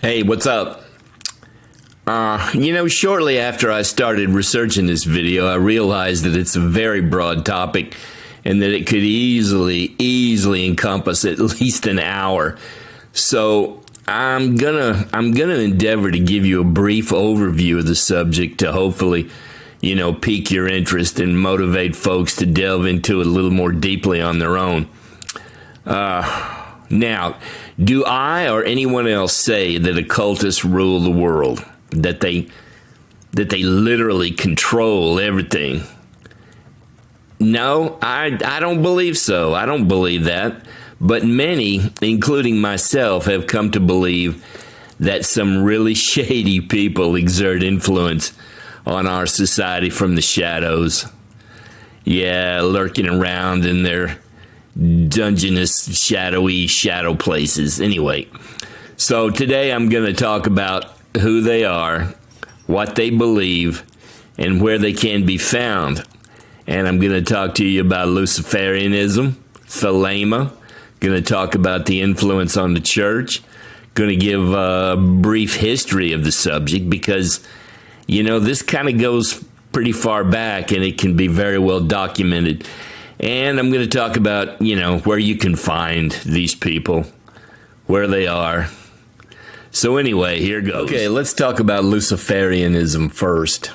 Hey, what's up? Shortly after I started researching this video, I realized that it's a very broad topic and that it could easily encompass at least an hour. So I'm gonna endeavor to give you a brief overview of the subject to hopefully, pique your interest and motivate folks to delve into it a little more deeply on their own. Now, do I or anyone else say that occultists rule the world? That they literally control everything? No, I don't believe so. I don't believe that. But many, including myself, have come to believe that some really shady people exert influence on our society from the shadows. Yeah, lurking around in their dungeonous, shadowy shadow places. Anyway, so today I'm going to talk about who they are, what they believe, and where they can be found. And I'm going to talk to you about Luciferianism, Thelema. Going to talk about the influence on the church. Going to give a brief history of the subject because, this kind of goes pretty far back and it can be very well documented. And I'm going to talk about, where you can find these people, where they are. So anyway, here goes. Okay, let's talk about Luciferianism first.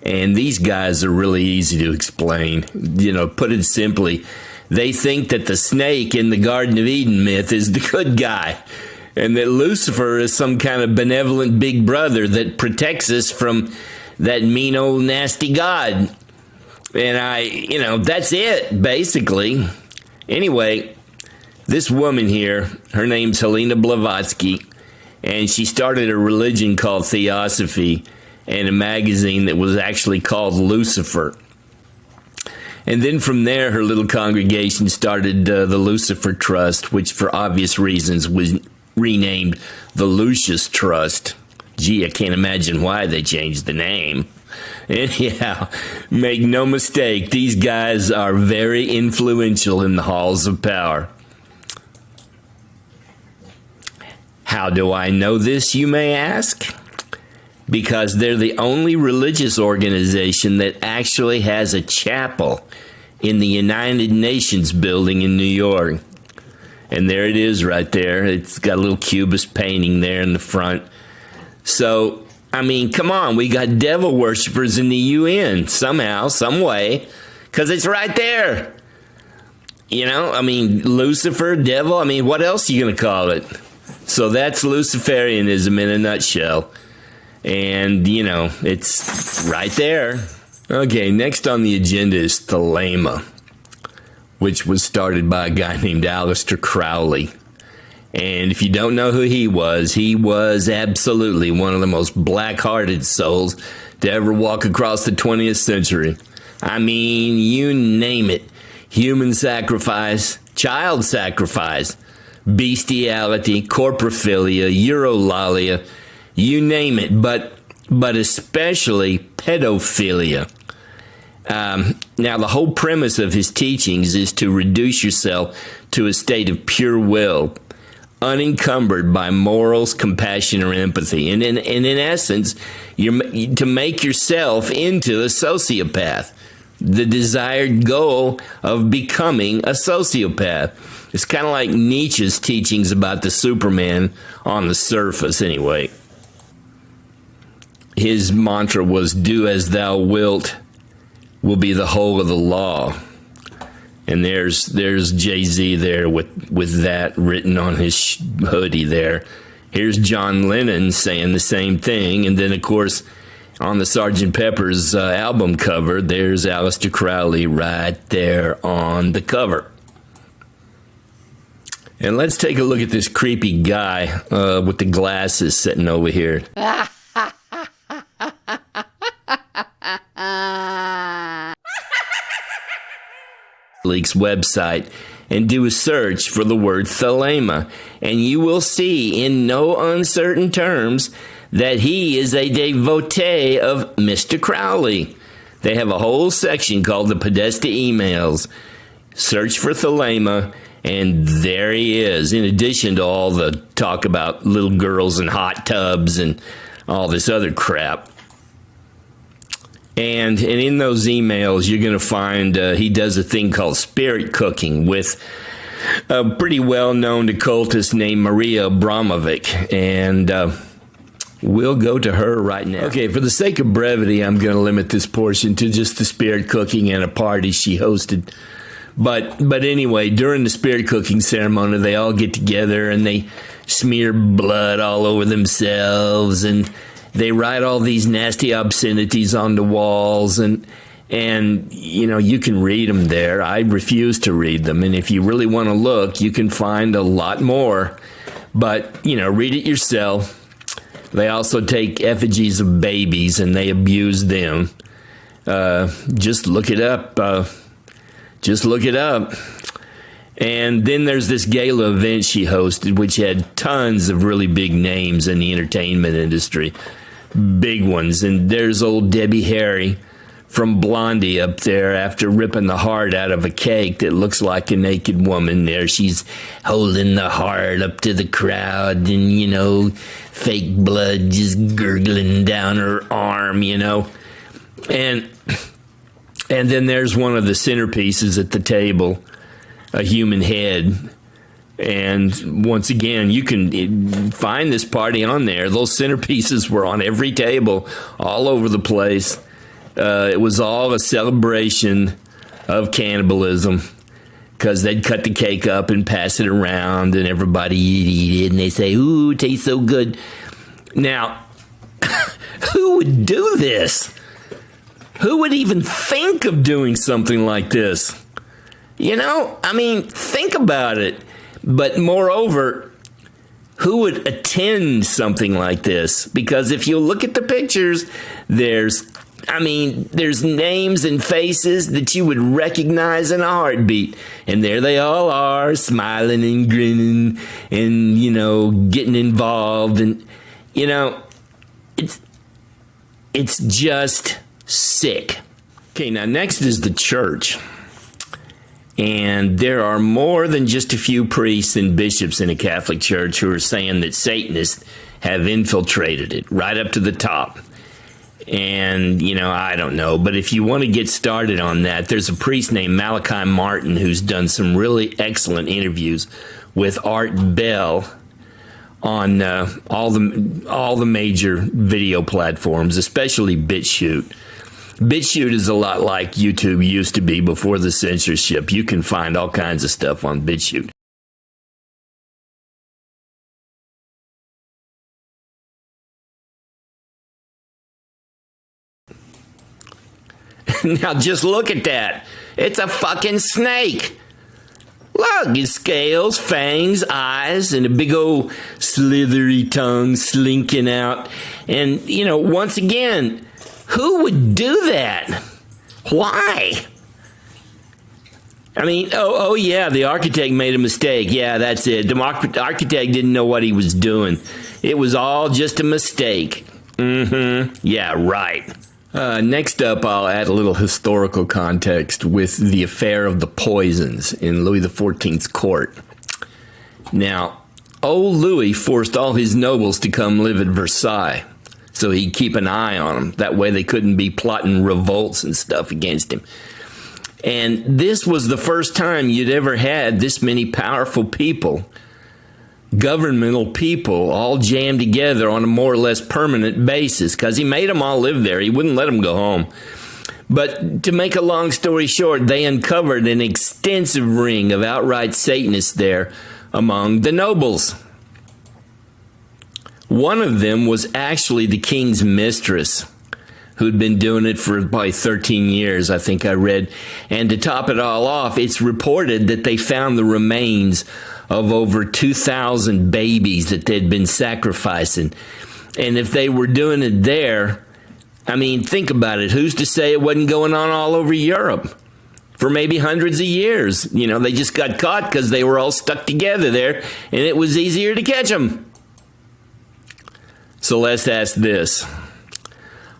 And these guys are really easy to explain. Put it simply, they think that the snake in the Garden of Eden myth is the good guy, and that Lucifer is some kind of benevolent big brother that protects us from that mean old nasty God. And that's it, basically. Anyway, this woman here, her name's Helena Blavatsky, and she started a religion called Theosophy and a magazine that was actually called Lucifer. And then from there, her little congregation started the Lucifer Trust, which for obvious reasons was renamed the Lucius Trust. Gee, I can't imagine why they changed the name. Anyhow, make no mistake, these guys are very influential in the halls of power. How do I know this, you may ask? Because they're the only religious organization that actually has a chapel in the United Nations building in New York. And there it is right there. It's got a little cubist painting there in the front. So, come on, we got devil worshippers in the UN somehow, some way, because it's right there. Lucifer, devil, what else are you going to call it? So that's Luciferianism in a nutshell. And, it's right there. Okay, next on the agenda is Thelema, which was started by a guy named Aleister Crowley. And if you don't know who he was absolutely one of the most black-hearted souls to ever walk across the 20th century. You name it. Human sacrifice, child sacrifice, bestiality, corpophilia, urolalia, you name it, but especially pedophilia. Now, the whole premise of his teachings is to reduce yourself to a state of pure will, unencumbered by morals, compassion, or empathy. And in essence, to make yourself into a sociopath, the desired goal of becoming a sociopath. It's kind of like Nietzsche's teachings about the Superman on the surface, anyway. His mantra was, "Do as thou wilt will be the whole of the law." And there's Jay-Z there with that written on his hoodie there. Here's John Lennon saying the same thing. And then, of course, on the Sgt. Pepper's album cover, there's Aleister Crowley right there on the cover. And let's take a look at this creepy guy with the glasses sitting over here. Leaks website and do a search for the word Thelema, and you will see in no uncertain terms that he is a devotee of Mr. Crowley. They have a whole section called the Podesta Emails, search for Thelema, and there he is, in addition to all the talk about little girls and hot tubs and all this other crap. And in those emails, you're going to find he does a thing called spirit cooking with a pretty well-known occultist named Maria Abramovic. And we'll go to her right now. Okay, for the sake of brevity, I'm going to limit this portion to just the spirit cooking and a party she hosted. But anyway, during the spirit cooking ceremony, they all get together and they smear blood all over themselves, and they write all these nasty obscenities on the walls, and you know, you can read them there. I refuse to read them, and if you really want to look, you can find a lot more. But, you know, read it yourself. They also take effigies of babies and they abuse them. Just look it up. Just look it up. And then there's this gala event she hosted, which had tons of really big names in the entertainment industry. Big ones. And there's old Debbie Harry from Blondie up there after ripping the heart out of a cake that looks like a naked woman there. She's holding the heart up to the crowd and, you know, fake blood just gurgling down her arm, you know. And then there's one of the centerpieces at the table, a human head. And once again, you can find this party on there. Those centerpieces were on every table, all over the place. It was all a celebration of cannibalism, because they'd cut the cake up and pass it around, and everybody eat it, and they say, "Ooh, it tastes so good." Now, who would do this? Who would even think of doing something like this? You know, I mean, think about it. But moreover, who would attend something like this? Because if you look at the pictures, there's names and faces that you would recognize in a heartbeat. And there they all are, smiling and grinning and, you know, getting involved. And, you know, it's just sick. Okay, now next is the church. And there are more than just a few priests and bishops in a Catholic Church who are saying that Satanists have infiltrated it right up to the top. And, you know, I don't know. But if you want to get started on that, there's a priest named Malachi Martin who's done some really excellent interviews with Art Bell on all the major video platforms, especially BitChute. BitChute is a lot like YouTube used to be before the censorship. You can find all kinds of stuff on BitChute. Now just look at that. It's a fucking snake. Look, his scales, fangs, eyes, and a big old slithery tongue slinking out. And, you know, once again, who would do that? Why? I mean, oh yeah, the architect made a mistake. Yeah, that's it. The architect didn't know what he was doing. It was all just a mistake. Yeah, right. Next up, I'll add a little historical context with the affair of the poisons in Louis XIV's court. Now, old Louis forced all his nobles to come live at Versailles, so he'd keep an eye on them. That way they couldn't be plotting revolts and stuff against him. And this was the first time you'd ever had this many powerful people, governmental people, all jammed together on a more or less permanent basis, because he made them all live there. He wouldn't let them go home. But to make a long story short, they uncovered an extensive ring of outright Satanists there among the nobles. One of them was actually the king's mistress, who'd been doing it for probably 13 years, I think I read. And to top it all off, it's reported that they found the remains of over 2,000 babies that they'd been sacrificing. And if they were doing it there, I mean, think about it. Who's to say it wasn't going on all over Europe for maybe hundreds of years? You know, they just got caught because they were all stuck together there, and it was easier to catch them. So let's ask this.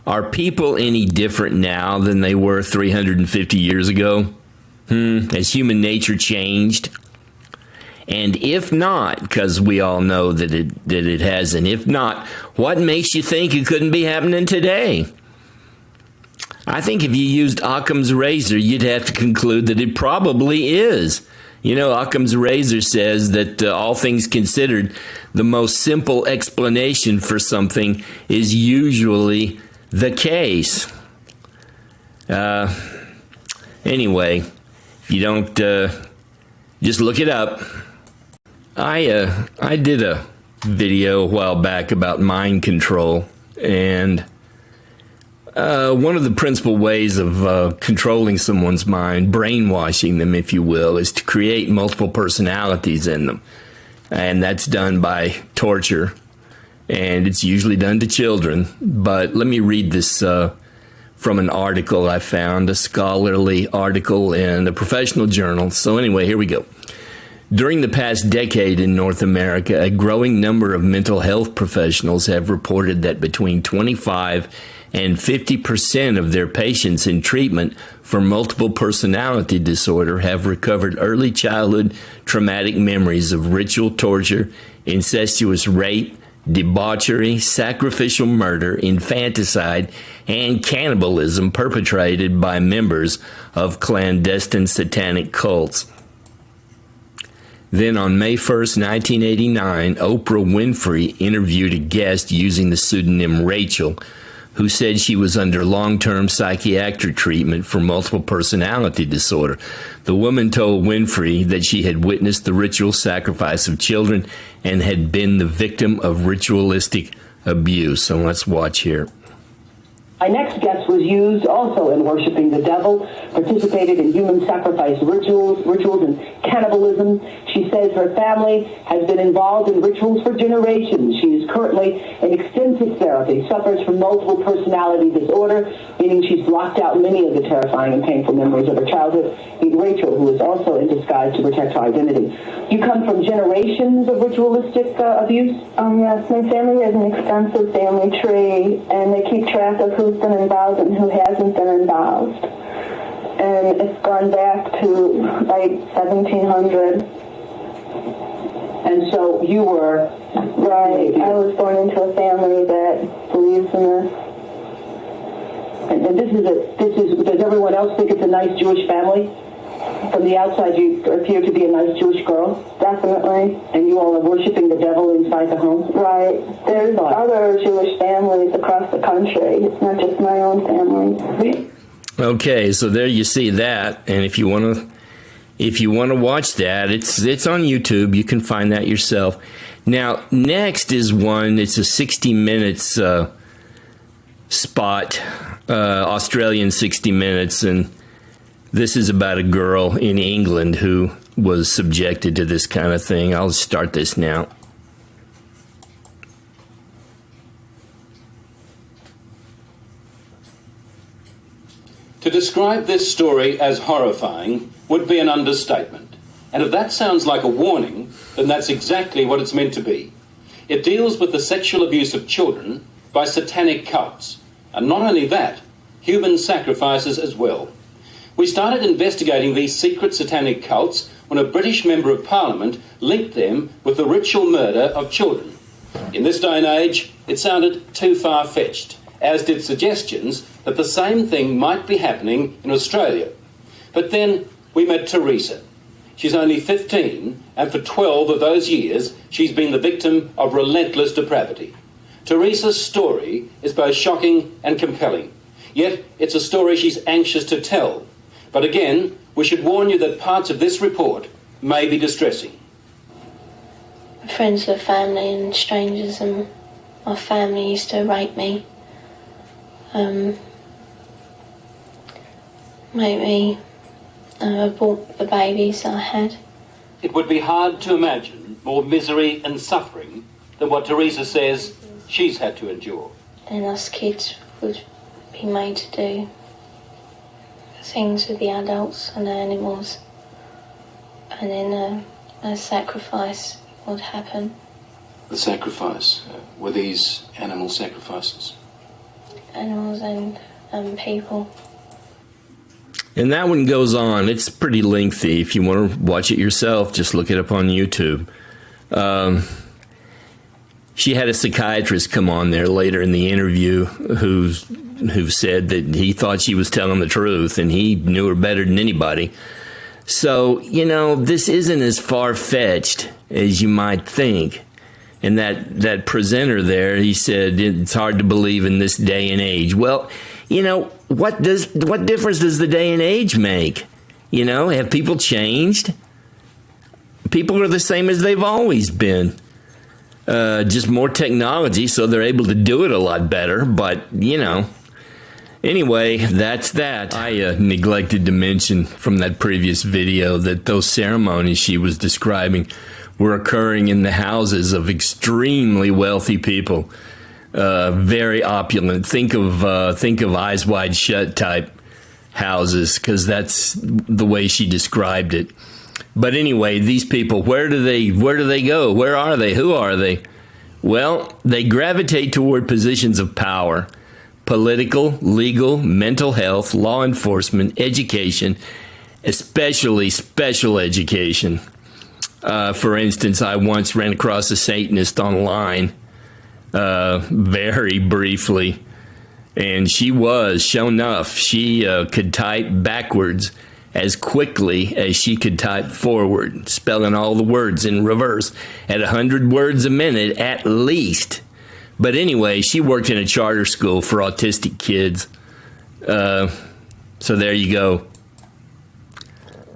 Are people any different now than they were 350 years ago? Has human nature changed? And if not, because we all know that it hasn't, if not, what makes you think it couldn't be happening today? I think if you used Occam's razor, you'd have to conclude that it probably is. You know, Occam's razor says that all things considered, the most simple explanation for something is usually the case. Anyway, if you don't, just look it up. I did a video a while back about mind control, and one of the principal ways of controlling someone's mind, brainwashing them, if you will, is to create multiple personalities in them. And that's done by torture, and it's usually done to children. But let me read this from an article I found, a scholarly article in a professional journal. So anyway, here we go. During the past decade in North America, a growing number of mental health professionals have reported that between 25 and 50% of their patients in treatment for multiple personality disorder have recovered early childhood traumatic memories of ritual torture, incestuous rape, debauchery, sacrificial murder, infanticide, and cannibalism perpetrated by members of clandestine satanic cults. Then on May 1st, 1989, Oprah Winfrey interviewed a guest using the pseudonym Rachel, who said she was under long-term psychiatric treatment for multiple personality disorder. The woman told Winfrey that she had witnessed the ritual sacrifice of children and had been the victim of ritualistic abuse. So let's watch here. My next guest was used also in worshiping the devil, participated in human sacrifice rituals and cannibalism. She says her family has been involved in rituals for generations. She is currently in extensive therapy, suffers from multiple personality disorder, meaning she's blocked out many of the terrifying and painful memories of her childhood. Meet Rachel, who is also in disguise to protect her identity. You come from generations of ritualistic abuse? Yes, my family has an extensive family tree, and they keep track of who's been involved and who hasn't been involved. And it's gone back to like 1700. And so you were... Right. I was born into a family that believes in this. And does everyone else think it's a nice Jewish family? From the outside, you appear to be a nice Jewish girl. Definitely. And you all are worshiping the devil inside the home? Right. There's other Jewish families across the country. It's not just my own family. Okay, so there you see that. And if you want to watch that, it's on YouTube. You can find that yourself. Now, next is one. It's a 60 minutes spot, Australian 60 minutes, and this is about a girl in England who was subjected to this kind of thing. I'll start this now. To describe this story as horrifying would be an understatement. And if that sounds like a warning, then that's exactly what it's meant to be. It deals with the sexual abuse of children by satanic cults. And not only that, human sacrifices as well. We started investigating these secret satanic cults when a British Member of Parliament linked them with the ritual murder of children. In this day and age, it sounded too far-fetched, as did suggestions that the same thing might be happening in Australia. But then we met Teresa. She's only 15, and for 12 of those years, she's been the victim of relentless depravity. Teresa's story is both shocking and compelling, yet it's a story she's anxious to tell. But again, we should warn you that parts of this report may be distressing. Friends of family and strangers and my family used to rape me. Make me abort the babies I had. It would be hard to imagine more misery and suffering than what Teresa says she's had to endure. And us kids would be made to do things with the adults and the animals, and then a sacrifice would happen. The sacrifice? Were these animal sacrifices? Animals and people. And that one goes on. It's pretty lengthy. If you want to watch it yourself, just look it up on YouTube. She had a psychiatrist come on there later in the interview who said that he thought she was telling the truth, and he knew her better than anybody. So, this isn't as far-fetched as you might think. And that presenter there, he said, it's hard to believe in this day and age. Well, what difference does the day and age make? Have people changed? People are the same as they've always been. Just more technology, so they're able to do it a lot better. But, anyway, that's that. I neglected to mention from that previous video that those ceremonies she was describing were occurring in the houses of extremely wealthy people, very opulent. Think of Eyes Wide Shut type houses, because that's the way she described it. But anyway, these people, where do they go? Where are they? Who are they? Well, they gravitate toward positions of power: political, legal, mental health, law enforcement, education, especially special education. For instance, I once ran across a Satanist online, very briefly, and sure enough, she could type backwards as quickly as she could type forward, spelling all the words in reverse at 100 words a minute at least. But anyway, she worked in a charter school for autistic kids. So there you go.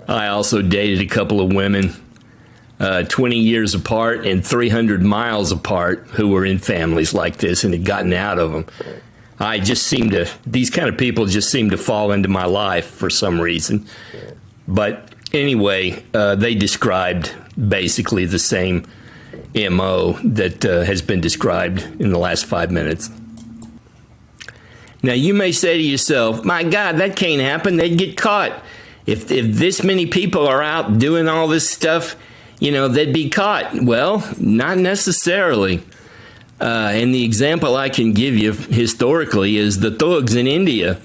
I also dated a couple of women, 20 years apart and 300 miles apart, who were in families like this and had gotten out of them. These kind of people just seem to fall into my life for some reason. But anyway, they described basically the same MO that has been described in the last 5 minutes. Now, you may say to yourself, my God, that can't happen. They'd get caught. If this many people are out doing all this stuff, they'd be caught. Well, not necessarily. And the example I can give you historically is the thugs in India.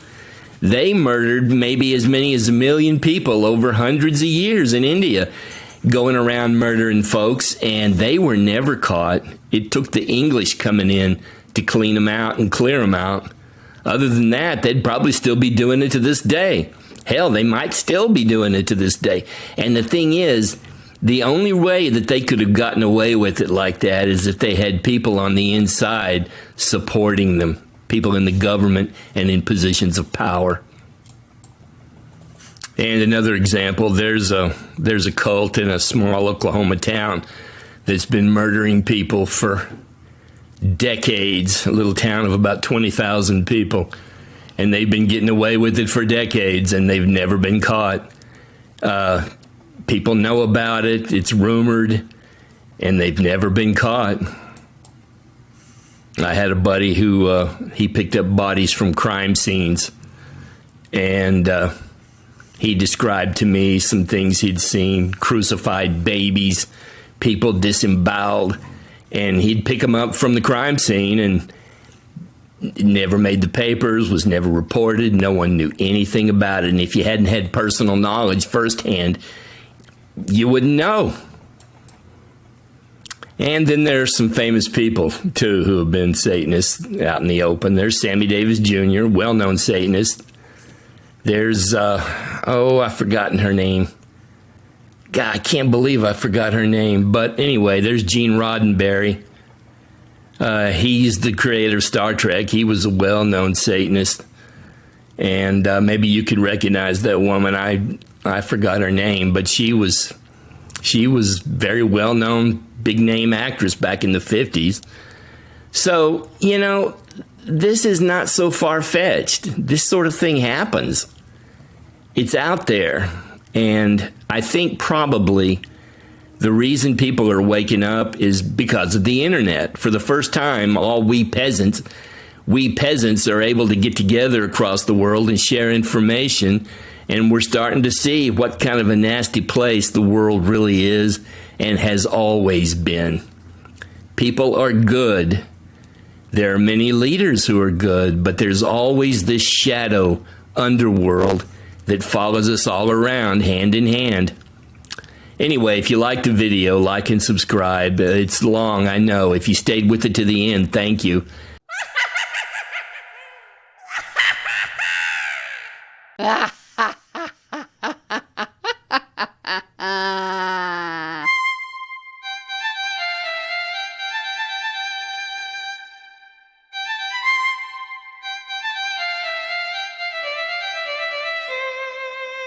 They murdered maybe as many as 1 million people over hundreds of years in India, going around murdering folks, and they were never caught. It took the English coming in to clean them out and clear them out. Other than that, they'd probably still be doing it to this day. Hell, they might still be doing it to this day. And the thing is, the only way that they could have gotten away with it like that is if they had people on the inside supporting them, people in the government and in positions of power. And another example, there's a cult in a small Oklahoma town that's been murdering people for decades, a little town of about 20,000 people. And they've been getting away with it for decades, and they've never been caught. People know about it, it's rumored, and they've never been caught. I had a buddy who he picked up bodies from crime scenes, and he described to me some things he'd seen: crucified babies, people disemboweled, and he'd pick them up from the crime scene, and it never made the papers, was never reported. No one knew anything about it, and if you hadn't had personal knowledge firsthand, you wouldn't know. And then there's some famous people, too, who have been Satanists out in the open. There's Sammy Davis Jr., well-known Satanist. There's, I've forgotten her name. God, I can't believe I forgot her name. But anyway, there's Gene Roddenberry. He's the creator of Star Trek. He was a well-known Satanist. And maybe you could recognize that woman. I forgot her name, but she was very well-known, big-name actress back in the 50s. So, this is not so far-fetched. This sort of thing happens. It's out there. And I think probably the reason people are waking up is because of the internet. For the first time, all we peasants are able to get together across the world and share information. And we're starting to see what kind of a nasty place the world really is and has always been. People are good. There are many leaders who are good, but there's always this shadow underworld that follows us all around, hand in hand. Anyway, if you liked the video, like and subscribe. It's long, I know. If you stayed with it to the end, thank you. Ah.